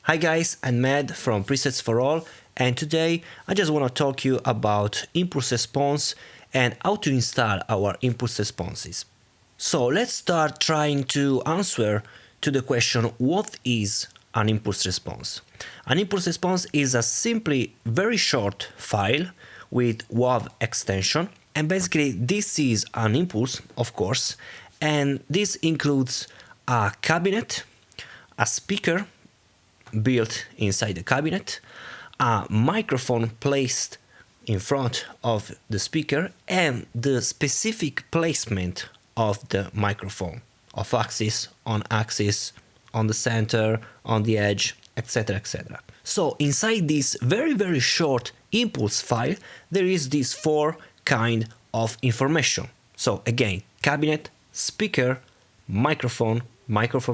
Hi guys, I'm Matt from Presets for All, and today I just want to talk to you about impulse response and how to install our impulse responses. So let's start trying to answer to the question, what is an impulse response? An impulse response is a simply very short file with WAV extension, and basically this is an impulse, of course, and this includes a cabinet, a speaker built inside the cabinet, a microphone placed in front of the speaker, and the specific placement of the microphone, off axis, on the center, on the edge, etc, etc. So inside this very short impulse file there is these four kind of information. So again, cabinet, speaker, microphone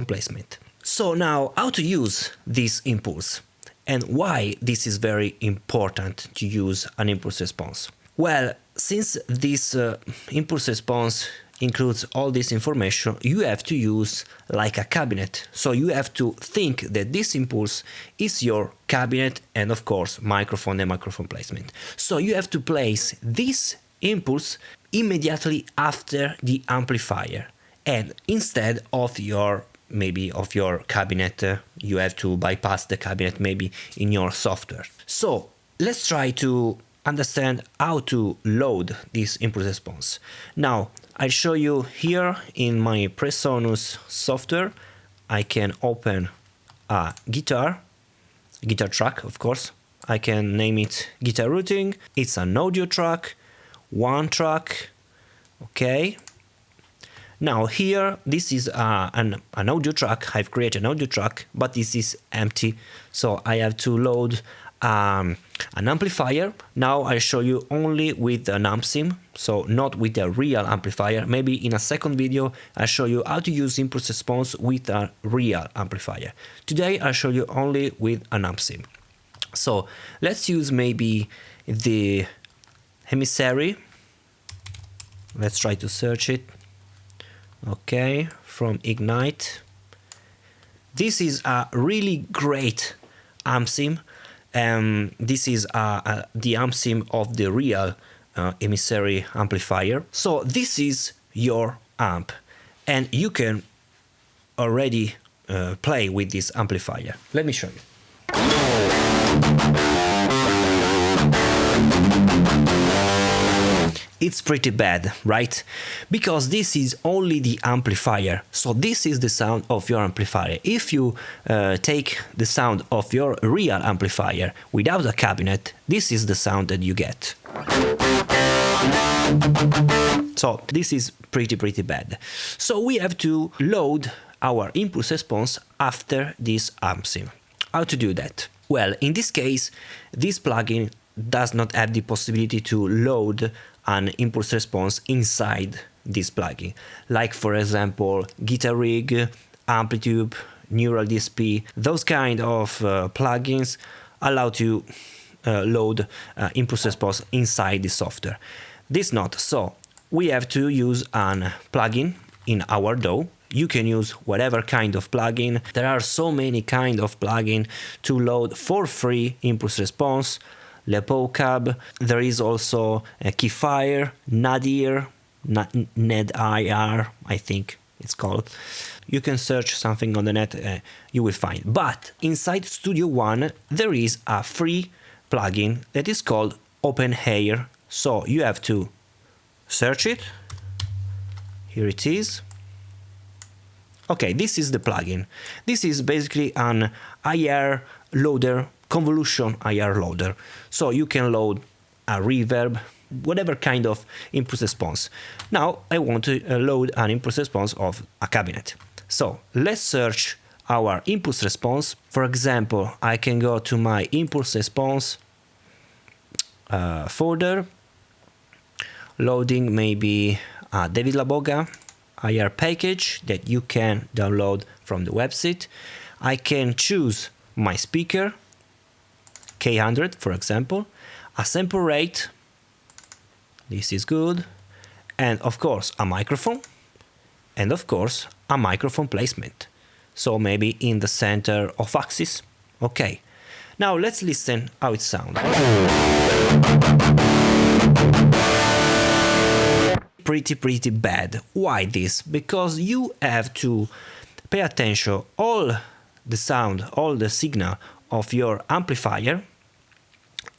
placement. So now, how to use this impulse and why this is very important to use an impulse response? Well, since this impulse response includes all this information, you have to use like a cabinet. So you have to think that this impulse is your cabinet and of course microphone and microphone placement. So you have to place this impulse immediately after the amplifier, and instead of your cabinet, you have to bypass the cabinet maybe in your software. So let's try to understand how to load this impulse response. Now I'll show you here in my Presonus software. I can open a guitar track, of course. I can name it guitar routing. It's an audio track, one track, okay. Now here, this is an audio track. I've created an audio track, but this is empty. So I have to load an amplifier. Now I'll show you only with an Ampsim, so not with a real amplifier. Maybe in a second video, I'll show you how to use impulse response with a real amplifier. Today, I'll show you only with an Ampsim. So let's use maybe the emissary. Let's try to search it. Okay, from Ignite. This is a really great Ampsim. This is the Ampsim of the real emissary amplifier. So this is your amp, and you can already play with this amplifier. Let me show you. It's pretty bad, right? Because this is only the amplifier. So this is the sound of your amplifier. If you take the sound of your real amplifier without a cabinet, this is the sound that you get. So this is pretty bad. So we have to load our impulse response after this Ampsim. How to do that? Well, in this case, this plugin does not have the possibility to load an impulse response inside this plugin, like for example Guitar Rig, Amplitube, Neural DSP. Those kind of plugins allow to load impulse response inside the software. This not so. We have to use an plugin in our DAW. You can use whatever kind of plugin. There are so many kind of plugin to load for free impulse response. LePoCab. There is also a Keyfire, Nadir, Nadir, I think it's called. You can search something on the net, you will find. But inside Studio One, there is a free plugin that is called Open Air. So you have to search it. Here it is. Okay, this is the plugin. This is basically an IR loader, convolution IR loader. So you can load a reverb, whatever kind of impulse response. Now I want to load an impulse response of a cabinet. So let's search our impulse response. For example, I can go to my impulse response folder, loading maybe David Laboga IR package that you can download from the website. I can choose my speaker, K100 for example, a sample rate, this is good, and of course a microphone, and of course a microphone placement. So maybe in the center of axis Okay, now let's listen how it sounds. Pretty bad. Why this? Because you have to pay attention all the sound, all the signal of your amplifier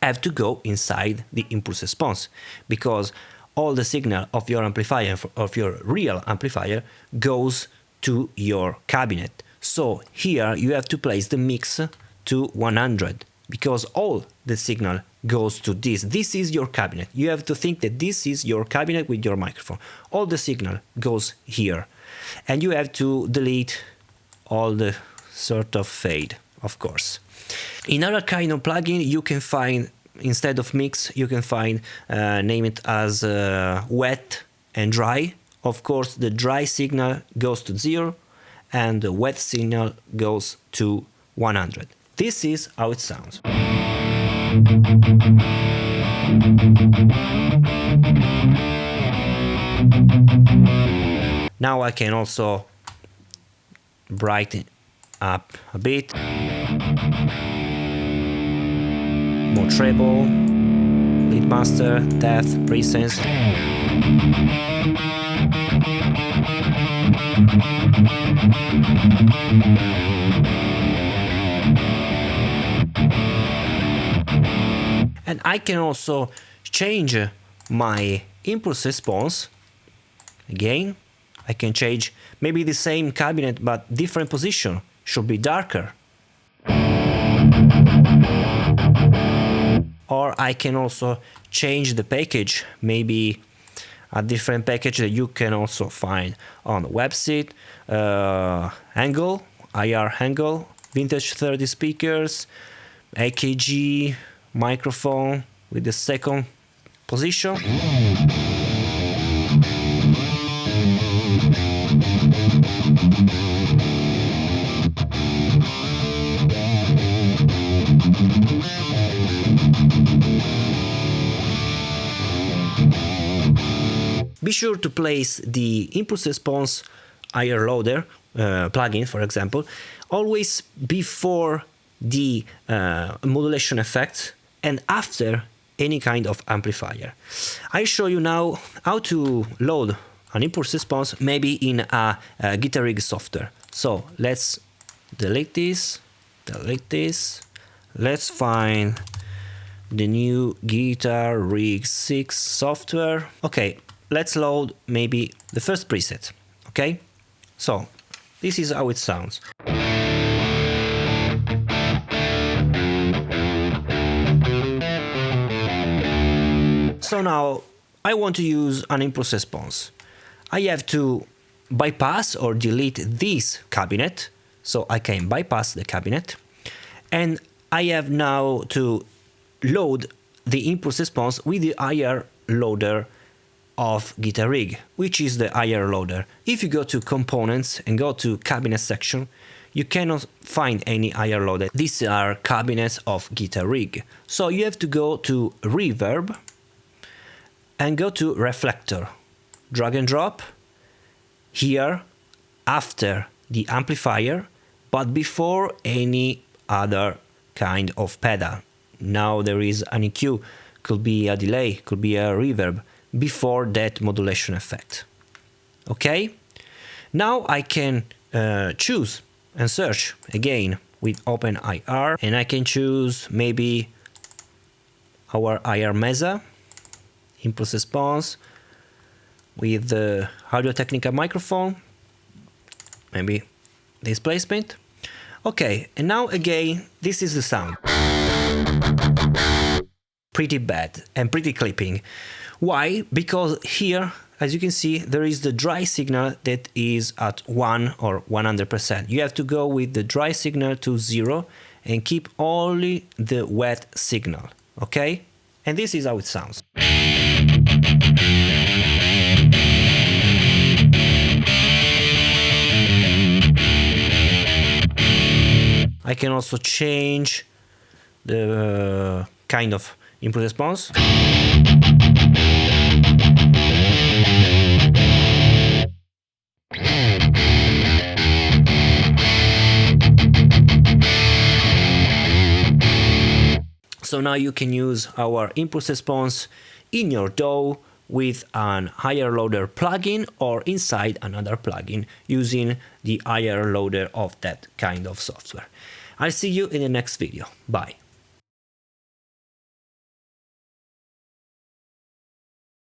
have to go inside the impulse response, because all the signal of your amplifier, of your real amplifier, goes to your cabinet. So here you have to place the mix to 100, because all the signal goes to this. This is your cabinet. You have to think that this is your cabinet with your microphone. All the signal goes here. And you have to delete all the sort of fade, of course. In other kind of plugin, you can find, instead of mix, you can find, name it as wet and dry. Of course, the dry signal goes to 0 and the wet signal goes to 100. This is how it sounds. Now I can also brighten up a bit. More treble, lead master, depth, presence. And I can also change my impulse response. Again, I can change maybe the same cabinet but different position, should be darker. Or I can also change the package, maybe a different package that you can also find on the website. Angle, IR angle, vintage 30 speakers, AKG, microphone with the second position. Be sure to place the impulse response IR loader plugin, for example, always before the modulation effect and after any kind of amplifier. I show you now how to load an impulse response, maybe in a Guitar Rig software. So let's delete this. Let's find the new Guitar Rig 6 software. Okay, let's load maybe the first preset. Okay, so this is how it sounds. So now I want to use an impulse response. I have to bypass or delete this cabinet, so I can bypass the cabinet, and I have now to load the impulse response with the IR loader of Guitar Rig, which is the IR loader. If you go to components and go to cabinet section, you cannot find any IR loader. These are cabinets of Guitar Rig. So you have to go to reverb and go to reflector, drag and drop here after the amplifier, but before any other kind of pedal. Now there is an EQ, could be a delay, could be a reverb, before that modulation effect. Okay, now I can choose and search again with OpenIR, and I can choose maybe our IR Mesa impulse response with the Audio-Technica microphone, maybe this placement. Okay, and now again, this is the sound. Pretty bad and pretty clipping. Why? Because here, as you can see, there is the dry signal that is at 1 or 100%. You have to go with the dry signal to 0 and keep only the wet signal, okay? And this is how it sounds. I can also change the kind of input response. So now you can use our impulse response in your DAW with an higher loader plugin or inside another plugin using the higher loader of that kind of software. I'll see you in the next video. Bye.